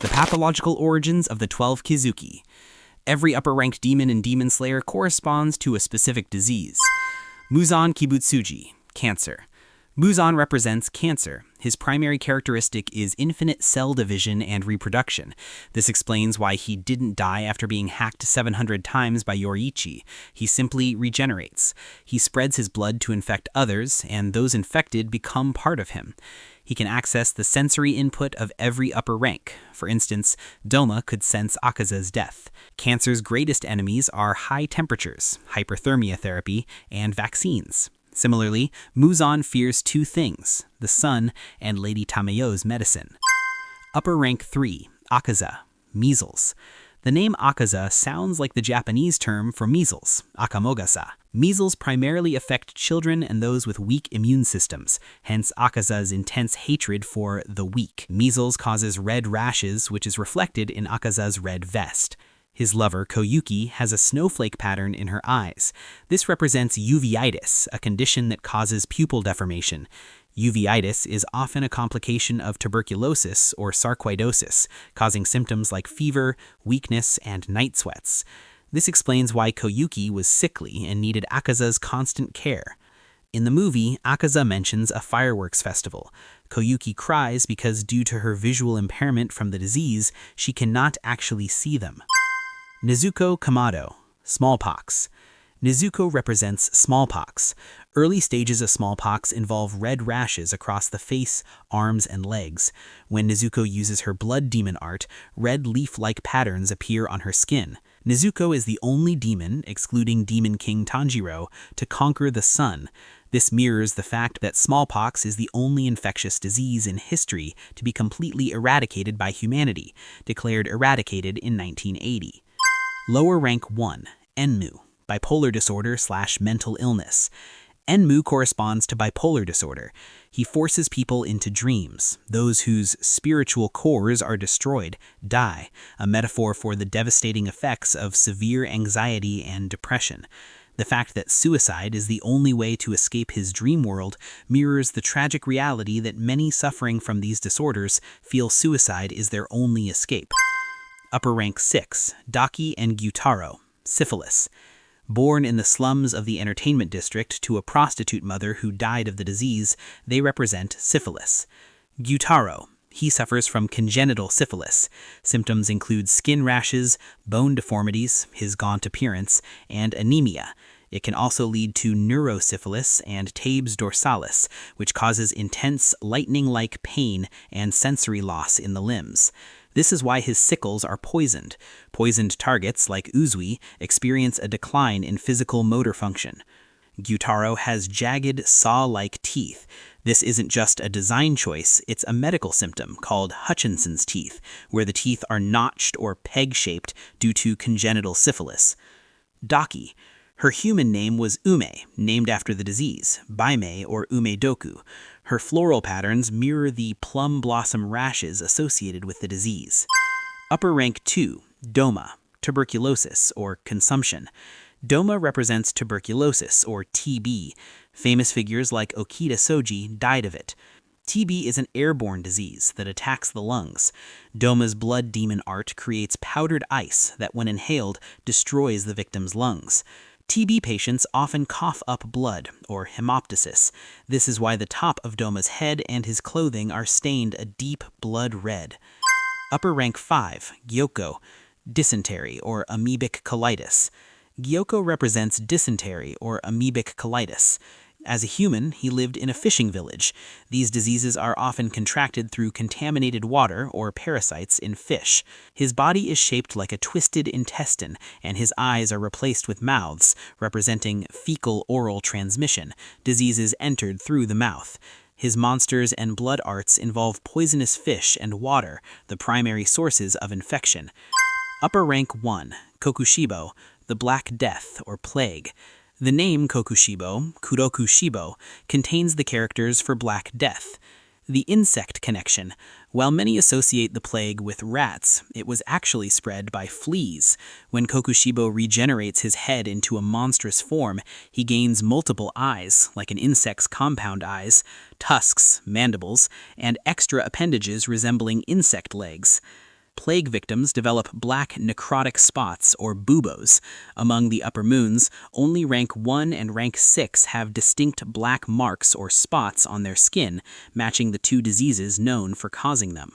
The pathological origins of the 12 Kizuki. Every upper-ranked demon in Demon Slayer corresponds to a specific disease. Muzan Kibutsuji, cancer. Muzan represents cancer. His primary characteristic is infinite cell division and reproduction. This explains why he didn't die after being hacked 700 times by Yoriichi. He simply regenerates. He spreads his blood to infect others, and those infected become part of him. He can access the sensory input of every upper rank. For instance, Doma could sense Akaza's death. Cancer's greatest enemies are high temperatures, hyperthermia therapy, and vaccines. Similarly, Muzan fears two things, the sun and Lady Tamayo's medicine. Upper rank 3, Akaza, measles. The name Akaza sounds like the Japanese term for measles, akamogasa. Measles primarily affect children and those with weak immune systems, hence Akaza's intense hatred for the weak. Measles causes red rashes, which is reflected in Akaza's red vest. His lover, Koyuki, has a snowflake pattern in her eyes. This represents uveitis, a condition that causes pupil deformation. Uveitis is often a complication of tuberculosis or sarcoidosis, causing symptoms like fever, weakness, and night sweats. This explains why Koyuki was sickly and needed Akaza's constant care. In the movie, Akaza mentions a fireworks festival. Koyuki cries because due to her visual impairment from the disease, she cannot actually see them. Nezuko Kamado, smallpox. Nezuko represents smallpox. Early stages of smallpox involve red rashes across the face, arms, and legs. When Nezuko uses her blood demon art, red leaf-like patterns appear on her skin. Nezuko is the only demon, excluding Demon King Tanjiro, to conquer the sun. This mirrors the fact that smallpox is the only infectious disease in history to be completely eradicated by humanity, declared eradicated in 1980. Lower rank 1, Enmu, bipolar disorder/mental illness. Enmu corresponds to bipolar disorder. He forces people into dreams. Those whose spiritual cores are destroyed die, a metaphor for the devastating effects of severe anxiety and depression. The fact that suicide is the only way to escape his dream world mirrors the tragic reality that many suffering from these disorders feel suicide is their only escape. Upper rank 6, Daki and Gyutaro, syphilis. Born in the slums of the entertainment district to a prostitute mother who died of the disease, they represent syphilis. Gyutaro, he suffers from congenital syphilis. Symptoms include skin rashes, bone deformities, his gaunt appearance, and anemia. It can also lead to neurosyphilis and tabes dorsalis, which causes intense, lightning-like pain and sensory loss in the limbs. This is why his sickles are poisoned. Poisoned targets, like Uzui, experience a decline in physical motor function. Gyutaro has jagged, saw-like teeth. This isn't just a design choice, it's a medical symptom called Hutchinson's teeth, where the teeth are notched or peg-shaped due to congenital syphilis. Daki. Her human name was Ume, named after the disease, Baime or Umedoku. Her floral patterns mirror the plum blossom rashes associated with the disease. Upper rank 2, Doma, tuberculosis or consumption. Doma represents tuberculosis or TB. Famous figures like Okita Soji died of it. TB is an airborne disease that attacks the lungs. Doma's blood demon art creates powdered ice that, when inhaled, destroys the victim's lungs. TB patients often cough up blood, or hemoptysis. This is why the top of Doma's head and his clothing are stained a deep blood red. Upper rank 5, Gyoko, dysentery or amoebic colitis. Gyoko represents dysentery or amoebic colitis. As a human, he lived in a fishing village. These diseases are often contracted through contaminated water or parasites in fish. His body is shaped like a twisted intestine, and his eyes are replaced with mouths, representing fecal-oral transmission, diseases entered through the mouth. His monsters and blood arts involve poisonous fish and water, the primary sources of infection. Upper rank 1, Kokushibo, the Black Death or Plague. The name Kokushibo, Kurokushibo, contains the characters for Black Death. The insect connection. While many associate the plague with rats, it was actually spread by fleas. When Kokushibo regenerates his head into a monstrous form, he gains multiple eyes, like an insect's compound eyes, tusks, mandibles, and extra appendages resembling insect legs. plague victims develop black necrotic spots, or buboes. Among the upper moons, only rank 1 and rank 6 have distinct black marks or spots on their skin, matching the two diseases known for causing them.